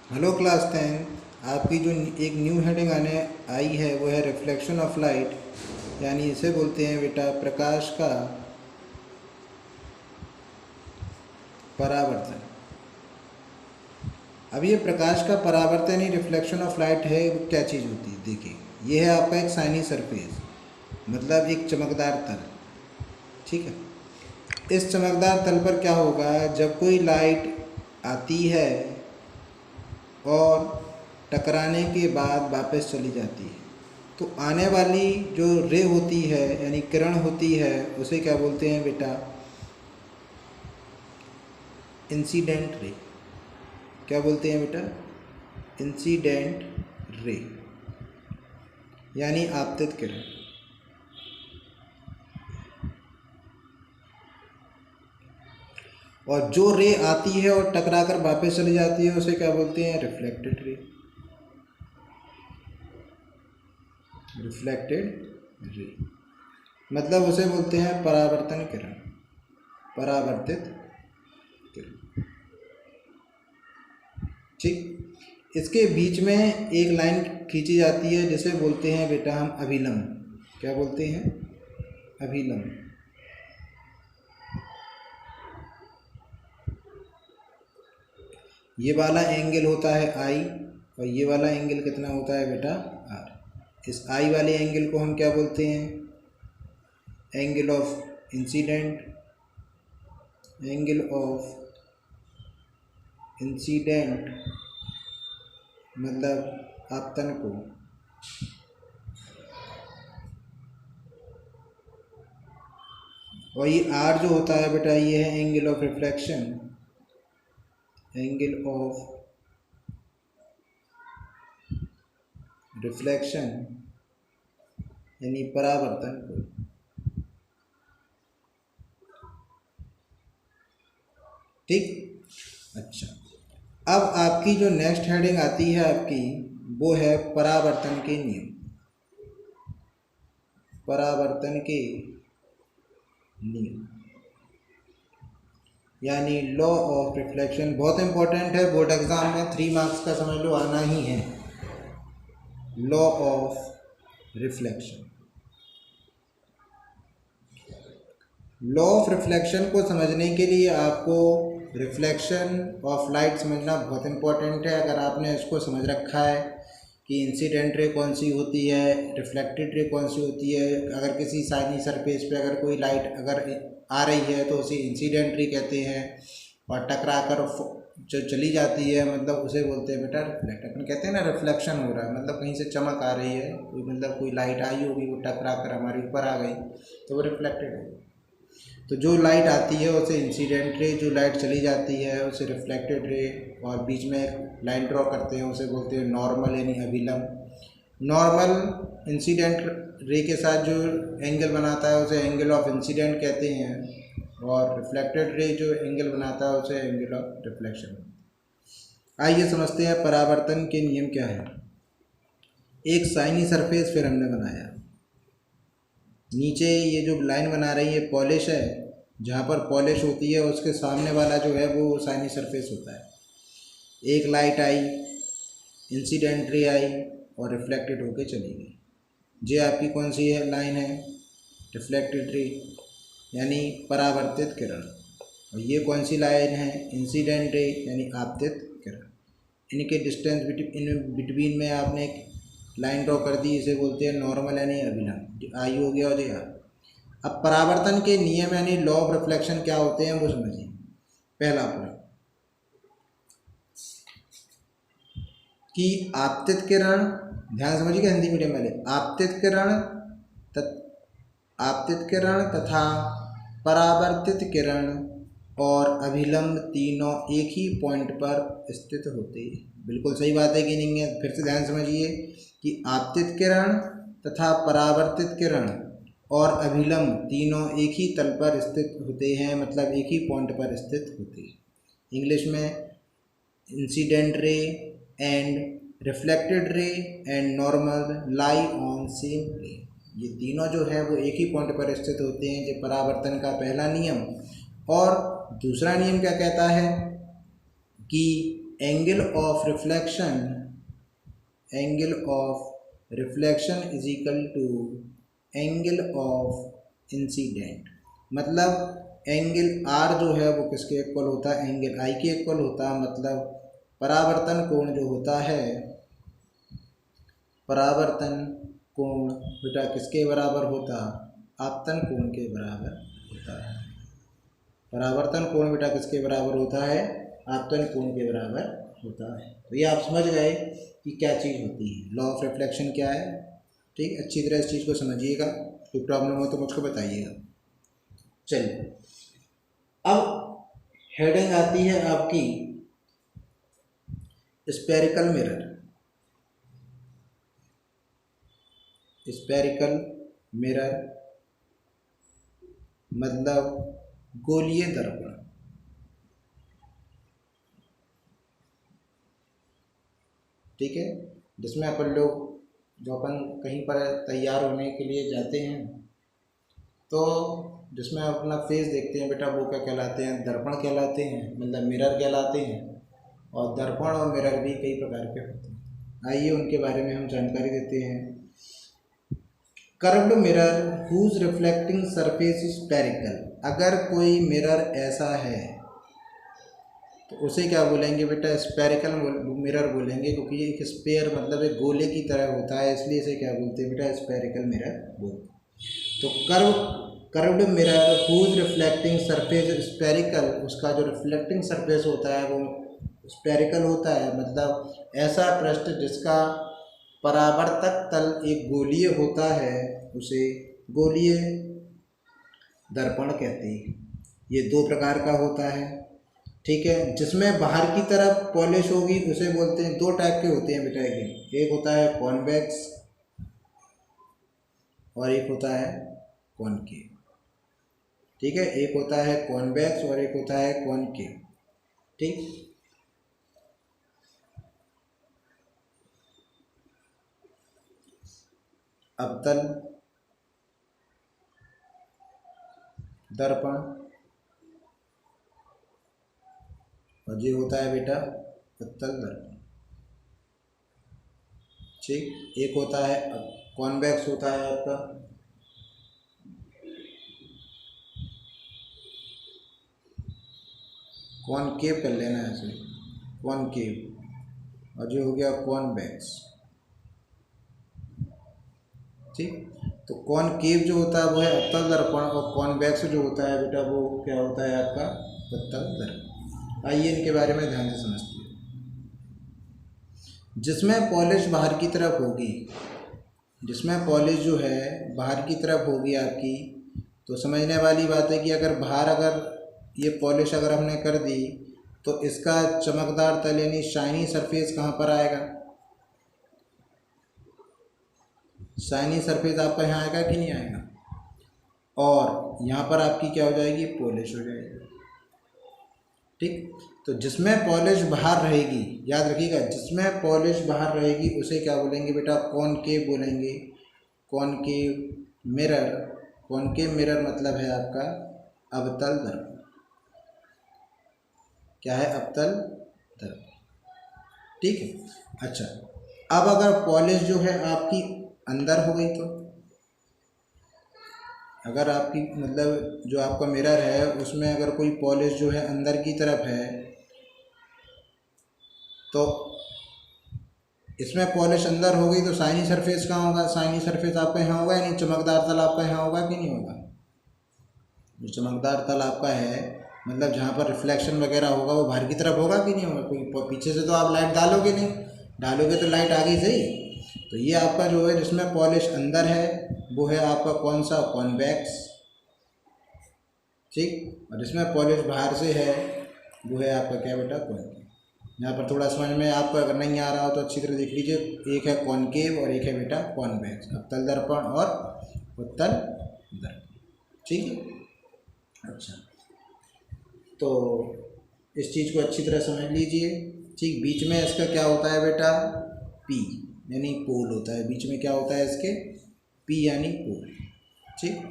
Hello class 10। आपकी जो एक न्यू हेडिंग आने आई है वो है रिफ्लेक्शन ऑफ लाइट, यानी इसे बोलते हैं बेटा प्रकाश का परावर्तन। अब ये प्रकाश का परावर्तन ही रिफ्लेक्शन ऑफ लाइट है, वो क्या चीज़ होती है? देखिए, ये है आपका एक शाइनी सरफेस, मतलब एक चमकदार तल। ठीक है, इस चमकदार तल पर क्या होगा, जब कोई लाइट आती है और टकराने के बाद वापस चली जाती है, तो आने वाली जो रे होती है यानी किरण होती है उसे क्या बोलते हैं बेटा? Incident ray. क्या बोलते हैं बेटा? इंसिडेंट रे, यानी आपतित किरण। और जो रे आती है और टकराकर वापस चली जाती है उसे क्या बोलते हैं? Reflected ray. रिफ्लेक्टेड रे मतलब उसे बोलते हैं परावर्तन किरण, परावर्तित किरण। ठीक, इसके बीच में एक लाइन खींची जाती है जिसे बोलते हैं बेटा हम अभिलंब। क्या बोलते हैं? अभिलंब। ये वाला एंगल होता है आई, और ये वाला एंगल कितना होता है बेटा? आर। इस आई वाले एंगल को हम क्या बोलते हैं? Angle of incident. Angle of incident मतलब आपतन को। और ये आर जो होता है बेटा, ये है angle of reflection. Angle of reflection यानी परावर्तन को। ठीक, अच्छा। अब आपकी जो नेक्स्ट हेडिंग आती है आपकी, वो है परावर्तन के नियम। परावर्तन के नियम यानी लॉ ऑफ रिफ्लेक्शन। बहुत इंपॉर्टेंट है, बोर्ड एग्जाम में 3 मार्क्स का समझ लो आना ही है। Law of reflection. Law of reflection को समझने के लिए आपको रिफ्लेक्शन ऑफ लाइट समझना बहुत इंपॉर्टेंट है। अगर आपने इसको समझ रखा है कि इंसिडेंट रे कौन सी होती है, रिफ्लेक्टेड रे कौन सी होती है, अगर किसी शाइनी सरफेस पे अगर कोई लाइट अगर आ रही है तो उसे इंसिडेंट रे कहते हैं, और टकरा कर जो चली जाती है मतलब उसे बोलते हैं बेटा रिफ्लेक्ट। अपन कहते हैं ना रिफ्लेक्शन हो रहा है, मतलब कहीं से चमक आ रही है, कोई मतलब कोई लाइट आई होगी, वो टकरा कर हमारे ऊपर आ गई तो वो रिफ्लेक्टेड होगी। तो जो लाइट आती है उसे इंसिडेंट रे, जो लाइट चली जाती है उसे रिफ्लेक्टेड रे, और बीच में एक लाइन ड्रॉ करते हैं उसे बोलते हैं नॉर्मल यानी अभिलंब। नॉर्मल इंसिडेंट रे के साथ जो एंगल बनाता है उसे एंगल ऑफ इंसिडेंट कहते हैं, और रिफ्लेक्टेड रे जो एंगल बनाता है उसे एंगल ऑफ रिफ्लेक्शन। आइए समझते हैं परावर्तन के नियम क्या है। एक शाइनी सरफेस फिर हमने बनाया, नीचे ये जो लाइन बना रही है पॉलिश है, जहाँ पर पॉलिश होती है उसके सामने वाला जो है वो शाइनी सरफेस होता है। एक लाइट आई, इंसिडेंट रे आई और रिफ्लेक्टेड होके चली गई। ये आपकी कौन सी है लाइन है? रिफ्लेक्टेड रे यानी परावर्तित किरण। और ये कौन सी लाइन है? इंसिडेंट रे यानी आपतित किरण। इनके डिस्टेंस बिटवीन में आपने एक लाइन ड्रॉ कर दी, इसे बोलते हैं नॉर्मल यानी अभिलंब। आई हो गया और ये। अब परावर्तन के नियम यानी लॉ ऑफ रिफ्लेक्शन क्या होते हैं वो समझिए। पहला पॉइंट कि आपतित किरण, ध्यान समझिएगा हिंदी मीडियम वाले, आपतित किरण तथा परावर्तित किरण और अभिलंब तीनों एक ही पॉइंट पर स्थित होते हैं। बिल्कुल सही बात है कि नहीं है? फिर से ध्यान समझिए कि आपतित किरण तथा परावर्तित किरण और अभिलंब तीनों एक ही तल पर स्थित होते हैं, मतलब एक ही पॉइंट पर स्थित होते हैं। इंग्लिश में incident ray and reflected ray and normal lie on same plane. ये तीनों जो है वो एक ही पॉइंट पर स्थित होते हैं। ये परावर्तन का पहला नियम। और दूसरा नियम क्या कहता है कि angle of reflection is equal to angle of incident. मतलब एंगल आर जो है वो किसके इक्वल होता है, एंगल आई के इक्वल होता है। मतलब परावर्तन कोण जो होता है, परावर्तन कोण बेटा किसके बराबर होता, आपतन कोण के बराबर होता है। परावर्तन कोण बेटा किसके बराबर होता है, आपतन कोण के बराबर होता है। तो ये आप समझ गए कि क्या चीज़ होती है, लॉ ऑफ रिफ्लेक्शन क्या है। ठीक, अच्छी तरह इस चीज़ को समझिएगा, कोई प्रॉब्लम हो तो मुझको बताइएगा। चलिए, अब हेडिंग आती है आपकी स्फेरिकल मिरर। स्फेरिकल मिरर मतलब गोलीय दर्पण। ठीक है, जिसमें अपन लोग जो अपन कहीं पर तैयार होने के लिए जाते हैं तो जिसमें अपना फेस देखते हैं बेटा, वो क्या कहलाते हैं, दर्पण कहलाते हैं, मतलब मिरर कहलाते हैं। और दर्पण और मिरर भी कई प्रकार के होते हैं। आइए उनके बारे में हम जानकारी देते हैं। Curved mirror whose reflecting surface is spherical. अगर कोई मिरर ऐसा है तो उसे क्या बोलेंगे बेटा, स्फेरिकल मिरर बोलेंगे, क्योंकि ये एक स्फेयर मतलब एक गोले की तरह होता है, इसलिए इसे क्या बोलते हैं बेटा, स्फेरिकल मिरर बोलते हैं। तो curved mirror whose reflecting surface spherical, उसका जो रिफ्लेक्टिंग सरफेस होता है वो स्फेरिकल होता है। मतलब ऐसा पृष्ठ जिसका परावर्तक तल एक गोलीय होता है, उसे गोलीय दर्पण कहते हैं। ये दो प्रकार का होता है। ठीक है, जिसमें बाहर की तरफ पॉलिश होगी उसे बोलते हैं, दो टाइप के होते हैं बेटा, एक होता है कॉन्वेक्स और एक होता है कॉनकेव। ठीक है, एक होता है कॉन्वेक्स और एक होता है कॉनकेव। ठीक, अवतल दर्पण और ये होता है बेटा उत्तल दर्पण। ठीक, एक होता है कॉन्वेक्स होता है आपका, कॉनकेव कर लेना है इसे, कॉनकेव, और जो हो गया कॉन्वेक्स। ठीक, तो कॉनकेव जो होता है वो है अवतल दर्पण और कॉन्वेक्स जो होता है बेटा वो क्या होता है आपका उत्तल दर्पण। आइए इनके बारे में ध्यान से समझते हैं। जिसमें पॉलिश बाहर की तरफ होगी, जिसमें पॉलिश जो है बाहर की तरफ होगी आपकी, तो समझने वाली बात है कि अगर बाहर अगर ये पॉलिश अगर हमने कर दी तो इसका चमकदार तल यानी शाइनी सरफेस कहाँ पर आएगा, शाइनी सरफेस आपका यहाँ आएगा कि नहीं आएगा, और यहाँ पर आपकी क्या हो जाएगी, पॉलिश हो जाएगी। ठीक, तो जिसमें पॉलिश बाहर रहेगी, याद रखिएगा, जिसमें पॉलिश बाहर रहेगी उसे क्या बोलेंगे बेटा, कॉनकेव बोलेंगे। कॉनकेव मिरर, कॉनकेव मिरर मतलब है आपका अवतल दर्पण। क्या है, अवतल दर्पण। ठीक है, अच्छा, अब अगर पॉलिश जो है आपकी अंदर हो गई, तो अगर आपकी मतलब जो आपका मिरर है उसमें अगर कोई पॉलिश जो है अंदर की तरफ है, तो इसमें पॉलिश अंदर हो गई तो शाइनी सरफेस कहाँ होगा, शाइनी सरफेस आपका यहाँ होगा, यानी चमकदार तल आपका यहाँ होगा कि नहीं होगा। जो चमकदार तल आपका है मतलब जहाँ पर रिफ्लेक्शन वगैरह होगा वो बाहर की तरफ होगा कि नहीं होगा, कोई पीछे से तो आप लाइट डालोगे नहीं, डालोगे तो लाइट आ गई सही। तो ये आपका जो है जिसमें पॉलिश अंदर है वो है आपका कौन सा, कॉन्वेक्स। ठीक, और जिसमें पॉलिश बाहर से है वो है आपका क्या बेटा, कॉनकेव। यहाँ पर थोड़ा समझ में आपको अगर नहीं आ रहा हो तो अच्छी तरह देख लीजिए, एक है कॉनकेव और एक है बेटा कॉन्वेक्स, अवतल दर्पण और उत्तल दर्पण। ठीक है, अच्छा, तो इस चीज़ को अच्छी तरह समझ लीजिए। ठीक, बीच में इसका क्या होता है बेटा, पी यानी पोल होता है, बीच में क्या होता है इसके, पी यानी पोल। ठीक,